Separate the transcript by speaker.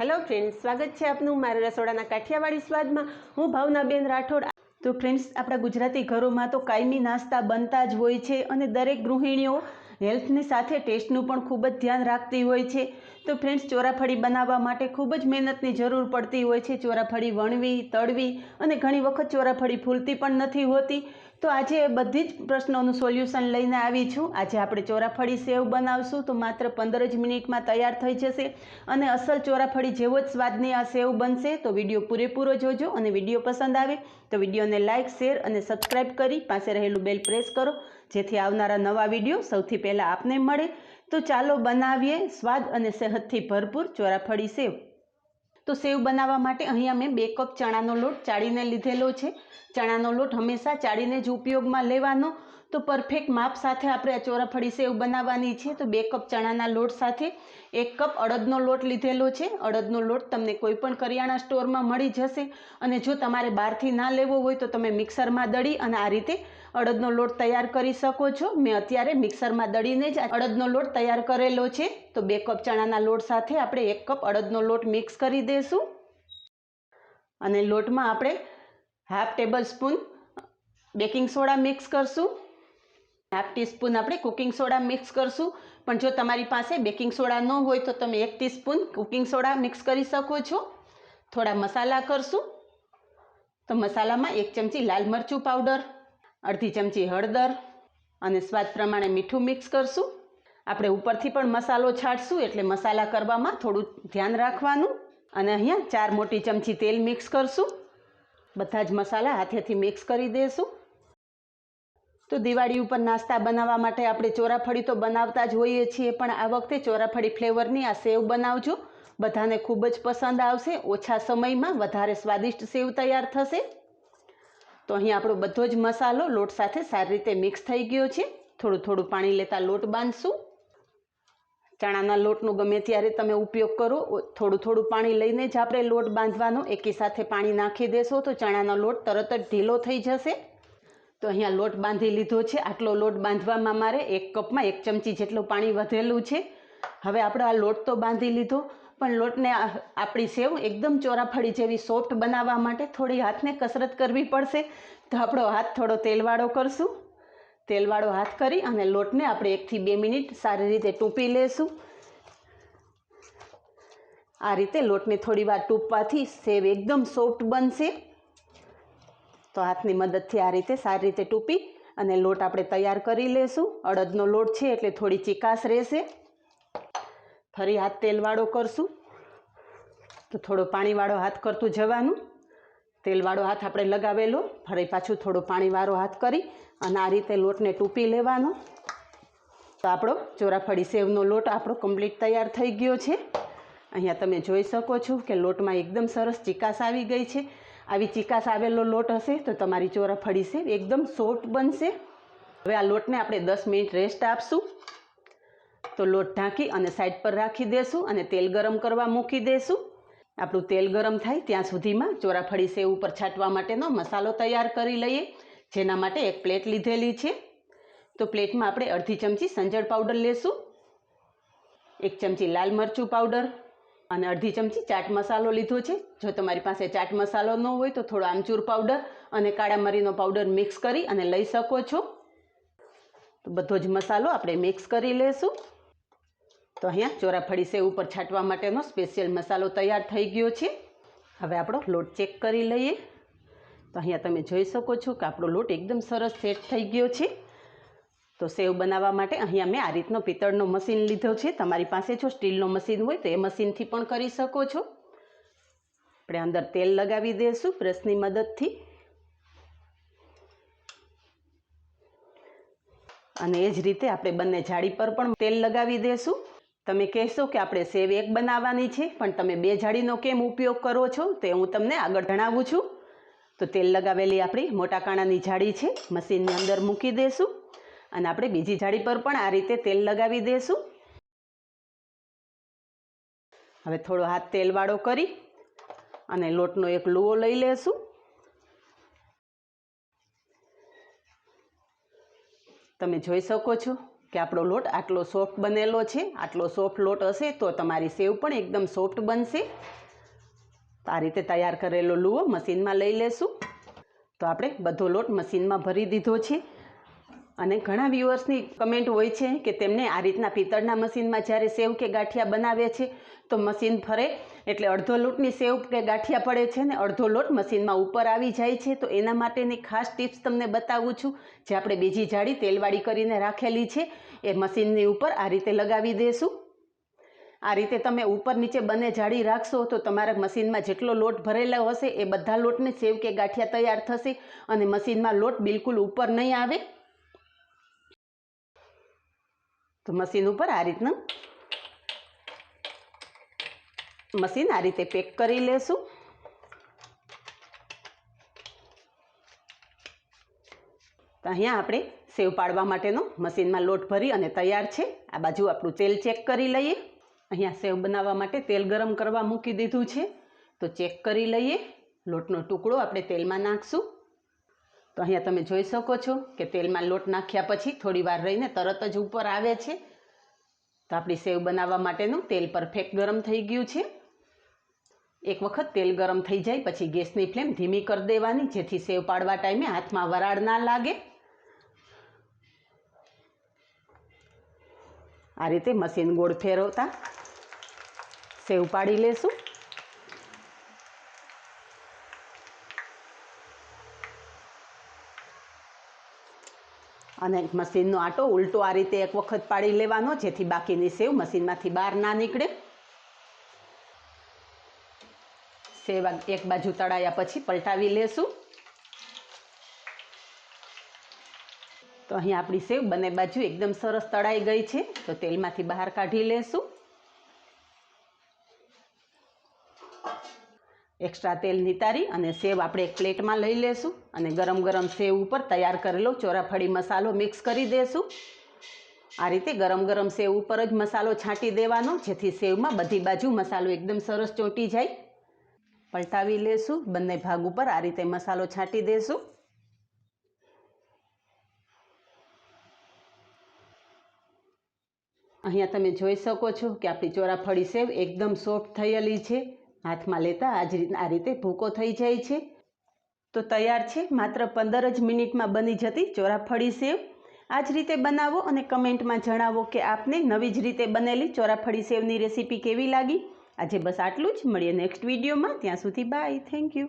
Speaker 1: Hello friends, स्वागत है आपनु मारा रसोड़ाना काठियावाड़ी में। हूँ भावनाबेन राठोड। तो फ्रेंड्स, अपना गुजराती घरों में तो कायमी नास्ता बनता ज होय छे अने दरेक गृहिणीओ हेल्थनी साथे टेस्टनुं पण खूब ज ध्यान राखती होय छे। तो फ्रेंड्स, चोराफળી बनाववा माटे खूब ज मेहनतनी जरूर पड़ती होय छे। चोराफળી वणवी, तळवी अने घणी वखत चोराफળી फूलती पण नथी होती। तो आज बधी ज प्रश्नों सोल्यूशन लईने आवी छूं। आज आपणे चोराफળી सेव बनावशुं तो मात्र 15 ज मिनिट में तैयार थई जशे अने असल चोराफળી जेवो ज स्वादनी आ सेव बनशे। तो विडियो पूरेपूरो जोजो अने विडियो पसंद आवे तो विडियो ने लाइक, शेर और सब्सक्राइब करी पासे रहेलू बेल प्रेस करो जेथी आवनारा नवा विडियो सौथी पहला आपने मळे। तो चालो बनावीए स्वाद और सेहतथी भरपूर चोराफળી सेव। तो सेव बनावा माटे अहींया मैं 2 कप चणानो लोट चाळीने लीधेलो छे। चणानो लोट हमेशा चाळीने ज उपयोगमां लेवानो। तो परफेक्ट माप साथे आपणे आ चोराफળી सेव बनाववानी छे। तो 2 कप चणाना लोट साथे 1 कप अड़दनो लोट लीधेलो छे। अड़दनो लोट तमने कोईपण करियाणा स्टोरमां मळी जशे अने जो तमारे बहारथी ना लेवो होय तो तमे मिक्सरमां दळी अने आ रीते अड़दनो लोट तैयार करी शको छो। मैं अत्यारे मिक्सरमां दळीने ज अड़दनो लोट तैयार करेलो छे। तो 2 कप चणाना लोट साथे आपणे 1 कप अड़दनो लोट मिक्स करी देशुं अने लोटमां आपणे half tablespoon baking soda mix करशुं। हाफ टीस्पून आपणे कुकिंग सोडा मिक्स करशुं। पण जो तमारी पासे बेकिंग सोडा न होय तो तमे 1 टीस्पून कुकिंग सोडा मिक्स करी शको छो। थोड़ा मसाला करशुं। तो मसालामां 1 चमची लाल मरचुं पाउडर, अर्धी चमची हळदर अने स्वाद प्रमाणे मीठुं मिक्स करशुं। आपणे उपरथी पण मसालो छांटशुं एटले मसाला करवामां थोडुं ध्यान राखवानुं। अने अहींया 4 मोटी चमची तेल मिक्स करशुं। बधा ज मसाला हाथेथी मिक्स करी देशुं। तो दिवाળી उपर नास्ता बनाववा माटे आपणे चोराफળી तो बनावता ज होईए छीए, पण आ वखते चोराफળી फ्लेवरनी आ सेव बनावजो। बधाने खूब ज पसंद आवशे। ओछा समयमां वधारे स्वादिष्ट सेव तैयार थशे। तो अहीं आपणो बधो ज मसालो लोट साथे सारी रीते मिक्स थई गयो छे। थोडुं थोडुं पाणी लेता लोट बांधशुं। चणाना लोटनो गमे त्यारे तमे उपयोग करो। थोडुं थोडुं पाणी लईने ज आपणे लोट बांधवानो। एकी साथे पाणी नाखी देशो तो चणानो लोट तरत ज ढीलो थई जशे। तो अहींया लोट बांधी लीधो छे। आटलो लोट बांधवामां मारे 1 कपमां 1 चमची जेटલું पाणी વધેલું છે। હવે આપણે આ લોટ તો બાંધી લીધો, પણ લોટને આપણી સેવ એકદમ ચોરાફળી જેવી સોફ્ટ બનાવવા માટે થોડી હાથને કસરત કરવી પડશે। તો આપણો હાથ થોડો તેલવાળો કરશું। તેલવાળો હાથ કરી અને લોટને આપણે 1 થી 2 મિનિટ સારી રીતે ટૂંપી લેશું। આ રીતે લોટને થોડીવાર ટૂંપવાથી સેવ એકદમ સોફ્ટ બનશે। तो हाथनी मददथी आ रीते सारी रीते टूपी अने लोट आपणे तैयार करी लेशुं। अड़दनो लोट छे एटले थोड़ी चीकाश रहेशे। फरी हाथ तेलवाळो करशुं। तो थोड़ो पाणीवाळो हाथ करतुं जवानुं। तेलवाळो हाथ आपणे लगावेलो, फरी पाछुं थोड़ो पाणीवाळो हाथ करी अने आ रीते लोटने टूपी लेवानो। तो आपणो चोराफળી सेवनो लोट आपणो कम्प्लीट तैयार थई गयो छे। अहींया तमे जोई शको छो के लोटमां एकदम सरस चीकाश आवी गई छे। આવી ચીકાશ આવેલો લોટ હશે તો તમારી ચોરાફળી સેવ એકદમ સોફ્ટ બનશે। હવે આ લોટને આપણે 10 મિનિટ રેસ્ટ આપશું। તો લોટ ઢાંકી અને સાઈડ પર રાખી દેશું અને તેલ ગરમ કરવા મૂકી દેશું। આપણું તેલ ગરમ થાય ત્યાં સુધીમાં ચોરાફળી સેવ ઉપર છાંટવા માટેનો મસાલો તૈયાર કરી લઈએ, જેના માટે એક પ્લેટ લીધેલી છે। તો પ્લેટમાં આપણે અડધી ચમચી સંજળ પાવડર લેશું, 1 ચમચી લાલ મરચું પાવડર અને અડધી ચમચી ચાટ મસાલો લીધો છે। જો તમારી પાસે ચાટ મસાલો ન હોય તો થોડો આમચૂર પાવડર અને કાળા મરીનો પાવડર મિક્સ કરી અને લઈ શકો છો। તો બધો જ મસાલો આપણે મિક્સ કરી લેશું। તો અહીંયા ચોરાફળી સેવ ઉપર છાંટવા માટેનો સ્પેશિયલ મસાલો તૈયાર થઈ ગયો છે। હવે આપણો લોટ ચેક કરી લઈએ। તો અહીંયા તમે જોઈ શકો છો કે આપણો લોટ એકદમ સરસ સેટ થઈ ગયો છે। तो सेव बनावा माटे अहींया मैं आ रीतनो पित्तळनो मशीन लीधो छे। तमारी पासे जो स्टीलनो मशीन होय तो ए मशीनथी पण करी शको छो। आपणे अंदर तेल लगावी देशुं ब्रशनी मददथी अने ए ज रीते आपणे बंने जाળી पर पण तेल लगावी देशुं। तमे कहेशो के आपणे सेव एक बनाववानी छे पण तमे 2 जाળીનો केम उपयोग करो छो ते हुं तमने आगळ जणावुं छुं। तो तेल लगावेली आपणी मोटा काणानी जाળી छे मशीननी अंदर मूकी देशुं અને આપણે બીજી જાળી પર પણ આ રીતે તેલ લગાવી દેશું। હવે થોડો હાથ તેલવાળો કરી અને લોટનો એક લુવો લઈ લેશું। તમે જોઈ શકો છો કે આપણો લોટ આટલો સોફ્ટ બનેલો છે. આટલો સોફ્ટ લોટ હશે તો તમારી સેવ પણ એકદમ સોફ્ટ બનશે. તો આ રીતે તૈયાર કરેલો લુઓ મશીનમાં લઈ લેશું. તો આપણે બધો લોટ મશીનમાં ભરી દીધો છે. અને ઘણા વ્યુઅર્સની કમેન્ટ હોય છે કે તેમને આ રીતના પિત્તળના મશીનમાં જ્યારે સેવ કે ગાંઠિયા બનાવે છે તો મશીન ફરે એટલે અડધો લોટની સેવ કે ગાંઠિયા પડે છે ને અડધો લોટ મશીનમાં ઉપર આવી જાય છે. તો એના માટેની ખાસ ટિપ્સ તમને બતાવું છું. જે આપણે બીજી જાળી તેલવાળી કરીને રાખેલી છે એ મશીનની ઉપર આ રીતે લગાવી દઈશું. આ રીતે તમે ઉપર નીચે બંને જાળી રાખશો તો તમારા મશીનમાં જેટલો લોટ ભરેલો હશે એ બધા લોટને સેવ કે ગાંઠિયા તૈયાર થશે અને મશીનમાં લોટ બિલકુલ ઉપર નહીં આવે. તો મશીન ઉપર આ રીતના મશીન આ રીતે પેક કરી લેશું. તો અહીંયા આપણે સેવ પાડવા માટેનો મશીનમાં લોટ ભરી અને તૈયાર છે. આ બાજુ આપણું તેલ ચેક કરી લઈએ. અહીંયા સેવ બનાવવા માટે તેલ ગરમ કરવા મૂકી દીધું છે. તો ચેક કરી લઈએ. લોટનો ટુકડો આપણે તેલમાં નાખશું. તો અહીંયા તમે જોઈ શકો છો કે તેલમાં લોટ નાખ્યા પછી થોડી વાર રહીને તરત જ ઉપર આવે છે. તો આપણી સેવ બનાવવા માટેનું તેલ પરફેક્ટ ગરમ થઈ ગયું છે. એક વખત તેલ ગરમ થઈ જાય પછી ગેસની ફ્લેમ ધીમી કરી દેવાની જેથી સેવ પાડવા ટાઈમે હાથમાં વરાળ ના લાગે. આ રીતે મશીન ગોળ ફેરવતા સેવ પાડી લેશું. અને મશીનનો આટો ઉલટો આ રીતે એક વખત પાડી લેવાનો જેથી બાકીની સેવ મશીનમાંથી બહાર ના નીકળે. સેવ એક બાજુ તળાયા પછી પલટાવી લેશું. તો અહીંયા આપણી સેવ બંને બાજુ એકદમ સરસ તળાઈ ગઈ છે. તો તેલમાંથી બહાર કાઢી લેશું. એક્સ્ટ્રા તેલ નિતારી અને સેવ આપણે એક પ્લેટમાં લઈ લેશું અને ગરમ ગરમ સેવ ઉપર તૈયાર કરેલો ચોરાફળી મસાલો મિક્સ કરી દેશું. આ રીતે ગરમ ગરમ સેવ ઉપર જ મસાલો છાંટી દેવાનો જેથી સેવમાં બધી બાજુ મસાલો એકદમ સરસ ચોંટી જાય. પલટાવી લેશું. બંને ભાગ ઉપર આ રીતે મસાલો છાંટી દેશું. અહીંયા તમે જોઈ શકો છો કે આપણી ચોરાફળી સેવ એકદમ સોફ્ટ થયેલી છે. હાથમાં લેતા આ રીતે ભૂકો થઈ જાય છે. તો તૈયાર છે માત્ર 15 જ મિનિટમાં બની જતી ચોરાફળી સેવ. આ જ રીતે બનાવો અને કમેન્ટમાં જણાવો કે આપને નવી જ રીતે બનેલી ચોરાફળી સેવની રેસીપી કેવી લાગી. આજે બસ આટલું જ. મળીએ નેક્સ્ટ વિડીયોમાં. ત્યાં સુધી બાય. Thank you.